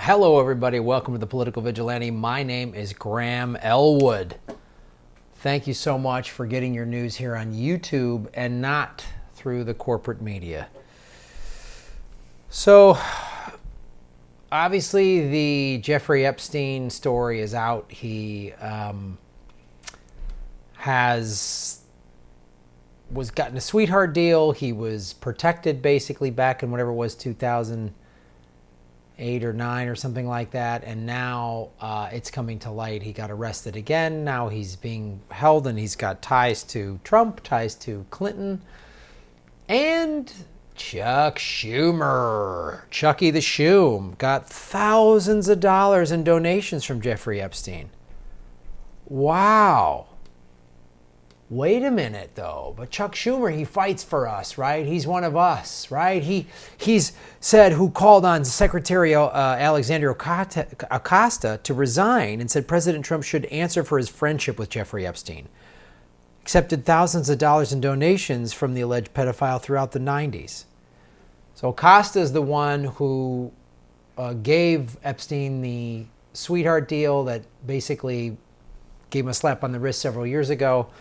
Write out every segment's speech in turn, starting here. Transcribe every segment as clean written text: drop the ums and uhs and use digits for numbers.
Hello, everybody. Welcome to the Political Vigilante. My name is Graham Elwood. Thank you so much for getting your news here on YouTube and not through the corporate media. So, obviously, the Jeffrey Epstein story is out. He was gotten a sweetheart deal. He was protected basically back in whatever it was, 2008 or 9 or something like that, and now it's coming to light. He got arrested again. Now he's being held, and he's got ties to Trump, ties to Clinton, and Chuck Schumer. Chucky the Shoom got thousands of dollars in donations from Jeffrey Epstein. Wow. Wait a minute, though. But Chuck Schumer, he fights for us, right? He's one of us, right? He's said, who called on Secretary Alexandria Acosta to resign and said President Trump should answer for his friendship with Jeffrey Epstein. Accepted thousands of dollars in donations from the alleged pedophile throughout the 90s. So Acosta is the one who gave Epstein the sweetheart deal that basically gave him a slap on the wrist several years ago.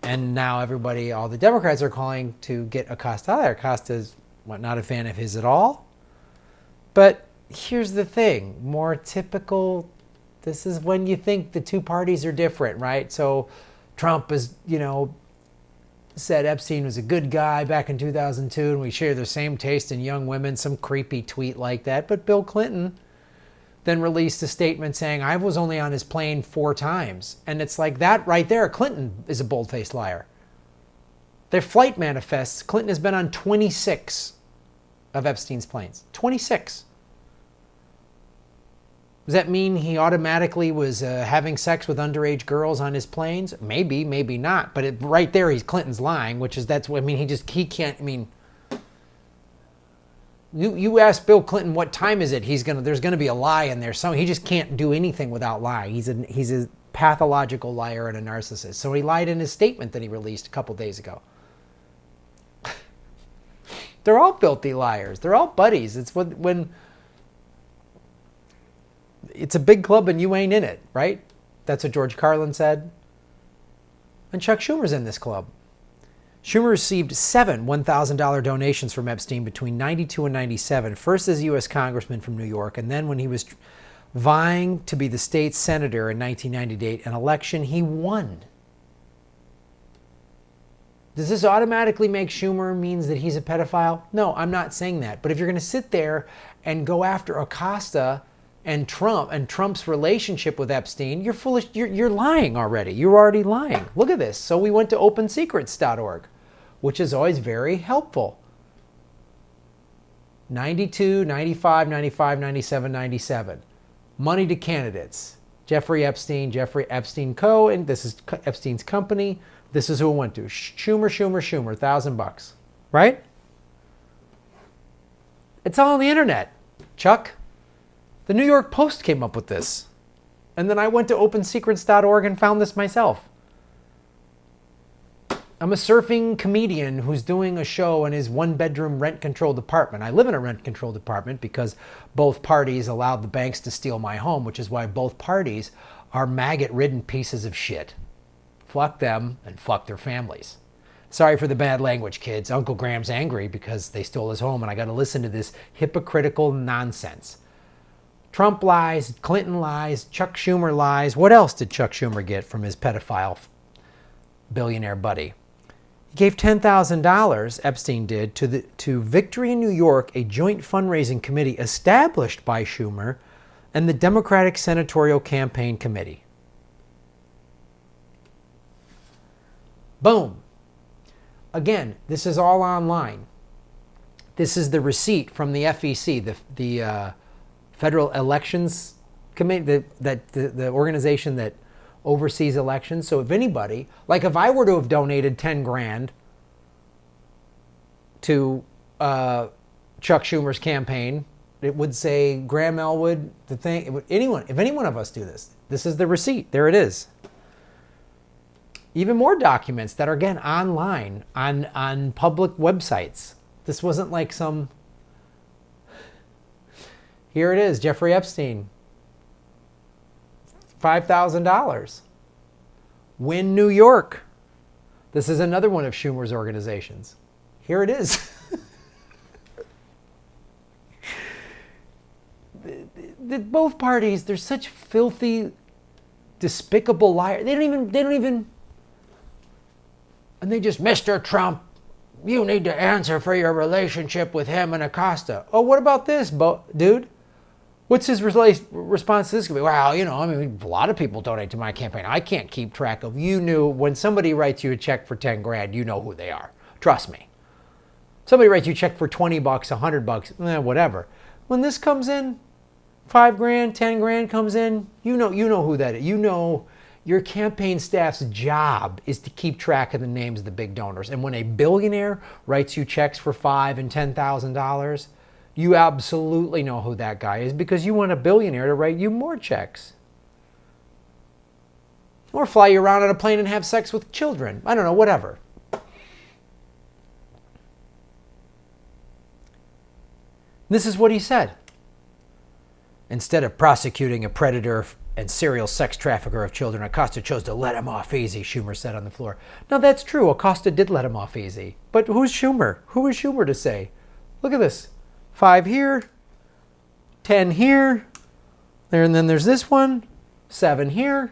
And now everybody, all the Democrats are calling to get Acosta out of there. Acosta's not a fan of his at all. But here's the thing, more typical, this is when you think the two parties are different, right? So Trump has, said Epstein was a good guy back in 2002, and we share the same taste in young women, some creepy tweet like that. But Bill Clinton then released a statement saying, I was only on his plane 4 times. And it's like that right there. Clinton is a bold-faced liar. Their flight manifests, Clinton has been on 26 of Epstein's planes. 26. Does that mean he automatically was having sex with underage girls on his planes? Maybe, maybe not. But right there, Clinton's lying, he can't, You ask Bill Clinton what time is it? There's gonna be a lie in there. So he just can't do anything without lying. He's a pathological liar and a narcissist. So he lied in his statement that he released a couple days ago. They're all filthy liars. They're all buddies. It's when it's a big club and you ain't in it, right? That's what George Carlin said. And Chuck Schumer's in this club. Schumer received 7 $1,000 donations from Epstein between 92 and 97, first as a U.S. congressman from New York, and then when he was vying to be the state's senator in 1998, an election he won. Does this automatically make Schumer means that he's a pedophile? No, I'm not saying that. But if you're going to sit there and go after Acosta and Trump and Trump's relationship with Epstein, you're foolish. You're lying already. You're already lying. Look at this. So we went to opensecrets.org, which is always very helpful. 92, 95, 95, 97, 97. Money to candidates. Jeffrey Epstein Co. And this is Epstein's company. This is who it went to. Schumer, $1,000. Right? It's all on the internet, Chuck. The New York Post came up with this. And then I went to opensecrets.org and found this myself. I'm a surfing comedian who's doing a show in his 1-bedroom rent-controlled apartment. I live in a rent-controlled apartment because both parties allowed the banks to steal my home, which is why both parties are maggot-ridden pieces of shit. Fuck them and fuck their families. Sorry for the bad language, kids. Uncle Graham's angry because they stole his home and I got to listen to this hypocritical nonsense. Trump lies, Clinton lies, Chuck Schumer lies. What else did Chuck Schumer get from his pedophile billionaire buddy? He gave $10,000, Epstein did, to Victory in New York, a joint fundraising committee established by Schumer and the Democratic Senatorial Campaign Committee. Boom. Again, this is all online. This is the receipt from the FEC, the Federal Elections Committee, the organization that oversees elections. So if anybody, like if I were to have donated 10 grand to Chuck Schumer's campaign, it would say Graham Elwood, the thing. If any one of us do this, this is the receipt. There it is. Even more documents that are, again, online on public websites. This wasn't like some Here it is, Jeffrey Epstein. $5,000. Win New York. This is another one of Schumer's organizations. Here it is. Both parties, they're such filthy, despicable liars. They don't even, and they just, Mr. Trump, you need to answer for your relationship with him and Acosta. Oh, what about this, dude? What's his response to this? Well, a lot of people donate to my campaign. I can't keep track of. You knew when somebody writes you a check for 10 grand, you know who they are. Trust me. Somebody writes you a check for 20 bucks, $100, whatever. When this comes in, 5 grand, 10 grand comes in, you know who that is. You know your campaign staff's job is to keep track of the names of the big donors. And when a billionaire writes you checks for $5,000 and $10,000, you absolutely know who that guy is because you want a billionaire to write you more checks. Or fly you around on a plane and have sex with children. I don't know, whatever. This is what he said. Instead of prosecuting a predator and serial sex trafficker of children, Acosta chose to let him off easy, Schumer said on the floor. Now that's true, Acosta did let him off easy. But who's Schumer? Who is Schumer to say? Look at this. 5 here, 10 here, there, and then there's this one, 7 here.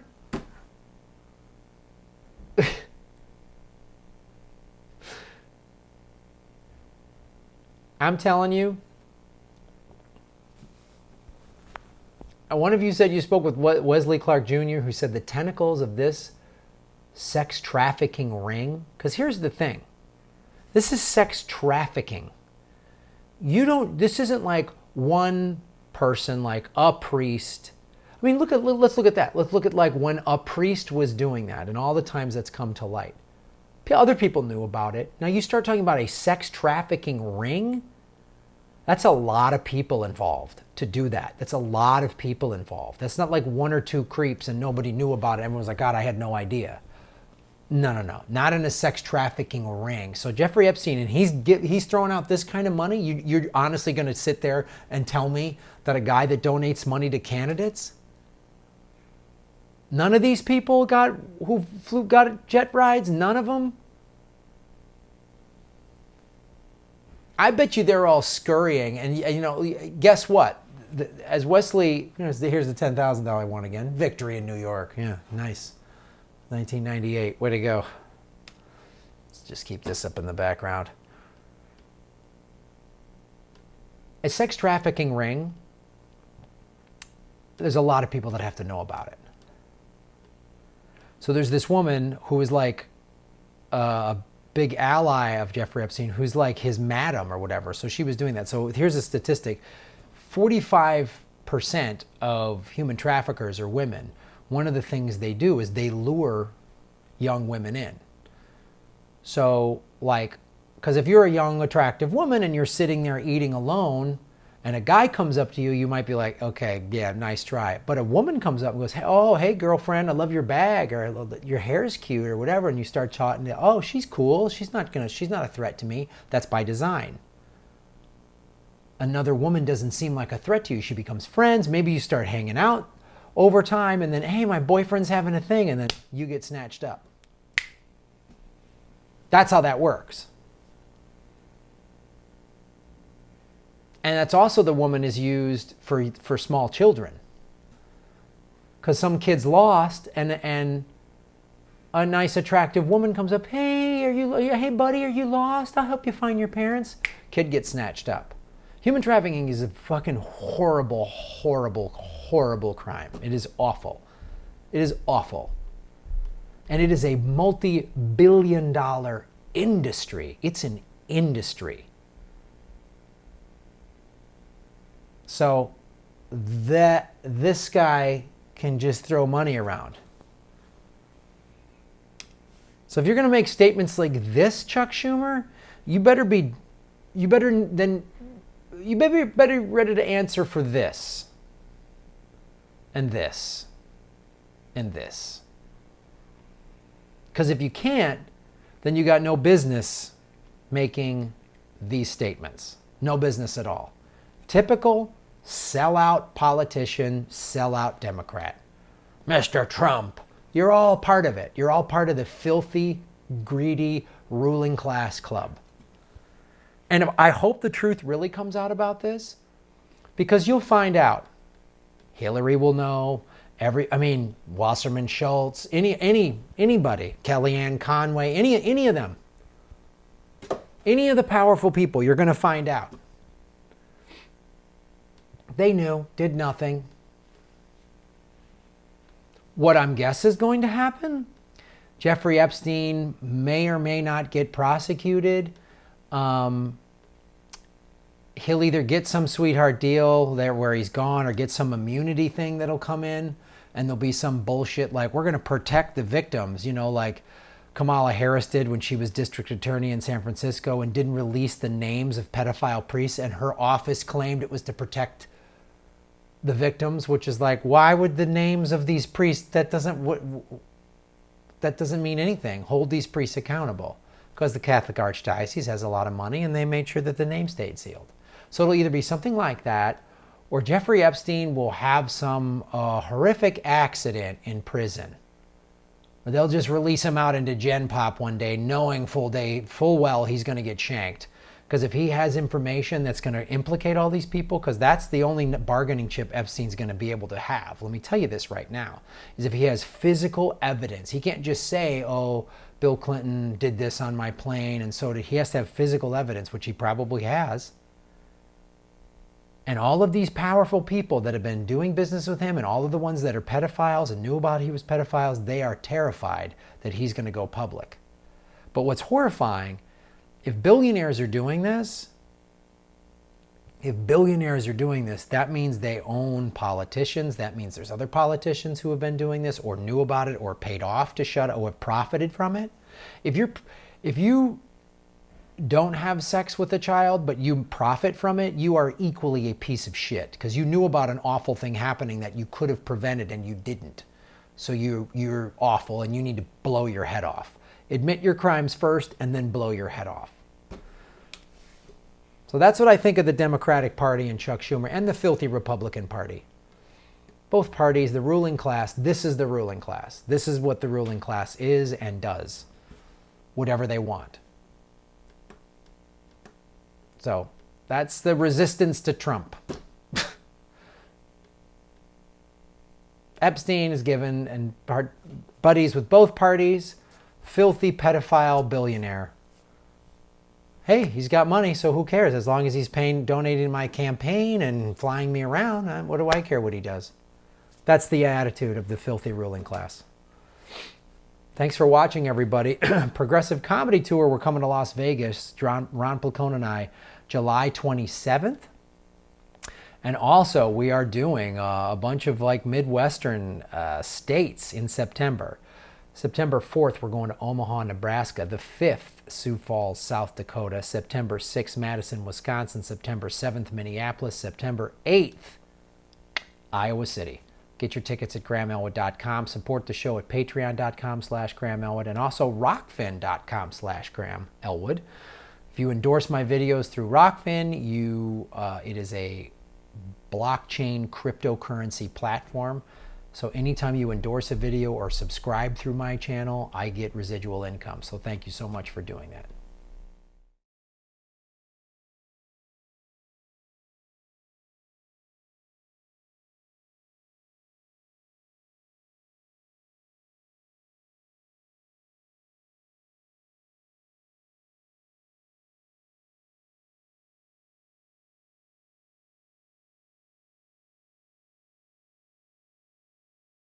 I'm telling you, one of you said you spoke with Wesley Clark Jr., who said the tentacles of this sex trafficking ring, because here's the thing, this is sex trafficking. This isn't like one person, like a priest. I mean, let's look at that. Let's look at like when a priest was doing that and all the times that's come to light. Other people knew about it. Now you start talking about a sex trafficking ring, that's a lot of people involved to do that. That's a lot of people involved. That's not like 1 or 2 creeps and nobody knew about it. Everyone was like, God, I had no idea. No. Not in a sex trafficking ring. So Jeffrey Epstein, and he's throwing out this kind of money. You're honestly going to sit there and tell me that a guy that donates money to candidates, none of these people got jet rides? None of them? I bet you they're all scurrying. And guess what? As Wesley, here's the $10,000 one again. Victory in New York. Yeah, nice. 1998, way to go. Let's just keep this up in the background. A sex trafficking ring, there's a lot of people that have to know about it. So there's this woman who is like a big ally of Jeffrey Epstein, who's like his madam or whatever. So she was doing that. So here's a statistic. 45% of human traffickers are women. One of the things they do is they lure young women in. So because if you're a young, attractive woman and you're sitting there eating alone and a guy comes up to you, you might be like, okay, yeah, nice try. But a woman comes up and goes, hey, girlfriend, I love your bag, or your hair's cute, or whatever. And you start talking, oh, she's cool. She's not a threat to me. That's by design. Another woman doesn't seem like a threat to you. She becomes friends. Maybe you start hanging out over time, and then, hey, my boyfriend's having a thing, and then you get snatched up. That's how that works. And that's also the woman is used for small children. Because some kid's lost, and a nice, attractive woman comes up, hey, hey, buddy, are you lost? I'll help you find your parents. Kid gets snatched up. Human trafficking is a fucking horrible, horrible, horrible crime. It is awful. It is awful. And it is a multi-billion-dollar industry. It's an industry. So this guy can just throw money around. So if you're going to make statements like this, Chuck Schumer, you better be ready to answer for this, and this, and this. Because if you can't, then you got no business making these statements. No business at all. Typical Sellout politician, sellout Democrat. Mr. Trump, you're all part of it. You're all part of the filthy, greedy, ruling class club. And I hope the truth really comes out about this, because you'll find out. Hillary will know. Wasserman Schultz, anybody, Kellyanne Conway, any of them. Any of the powerful people, you're going to find out. They knew, did nothing. What I'm guess is going to happen, Jeffrey Epstein may or may not get prosecuted. He'll either get some sweetheart deal there where he's gone, or get some immunity thing that'll come in, and there'll be some bullshit like, we're going to protect the victims, like Kamala Harris did when she was district attorney in San Francisco and didn't release the names of pedophile priests, and her office claimed it was to protect the victims, which is like, why would the names of these priests, that doesn't mean anything. Hold these priests accountable, because the Catholic Archdiocese has a lot of money and they made sure that the name stayed sealed. So it'll either be something like that, or Jeffrey Epstein will have some horrific accident in prison. Or they'll just release him out into Gen Pop one day, knowing full well he's going to get shanked. Because if he has information that's going to implicate all these people, because that's the only bargaining chip Epstein's going to be able to have. Let me tell you this right now, is if he has physical evidence. He can't just say, oh, Bill Clinton did this on my plane and so did he. Has to have physical evidence, which he probably has. And all of these powerful people that have been doing business with him, and all of the ones that are pedophiles and knew about he was pedophiles, they are terrified that he's going to go public. But what's horrifying, if billionaires are doing this, that means they own politicians. That means there's other politicians who have been doing this, or knew about it, or paid off to shut it, or have profited from it. If you don't have sex with a child, but you profit from it, you are equally a piece of shit, because you knew about an awful thing happening that you could have prevented and you didn't. So you're awful and you need to blow your head off. Admit your crimes first and then blow your head off. So that's what I think of the Democratic Party and Chuck Schumer and the filthy Republican Party. Both parties, the ruling class, this is the ruling class. This is what the ruling class is and does. Whatever they want. So that's the resistance to Trump. Epstein is given and buddies with both parties. Filthy pedophile billionaire. Hey, he's got money, so who cares? As long as he's donating to my campaign and flying me around, what do I care what he does? That's the attitude of the filthy ruling class. Thanks for watching, everybody. Progressive Comedy Tour. We're coming to Las Vegas. Ron Placone and I, July 27th. And also, we are doing a bunch of Midwestern states in September. September 4th, we're going to Omaha, Nebraska. The 5th, Sioux Falls, South Dakota. September 6th, Madison, Wisconsin. September 7th, Minneapolis. September 8th, Iowa City. Get your tickets at GrahamElwood.com. Support the show at Patreon.com/GrahamElwood and also Rockfin.com/GrahamElwood. If you endorse my videos through Rockfin, it is a blockchain cryptocurrency platform. So anytime you endorse a video or subscribe through my channel, I get residual income. So thank you so much for doing that.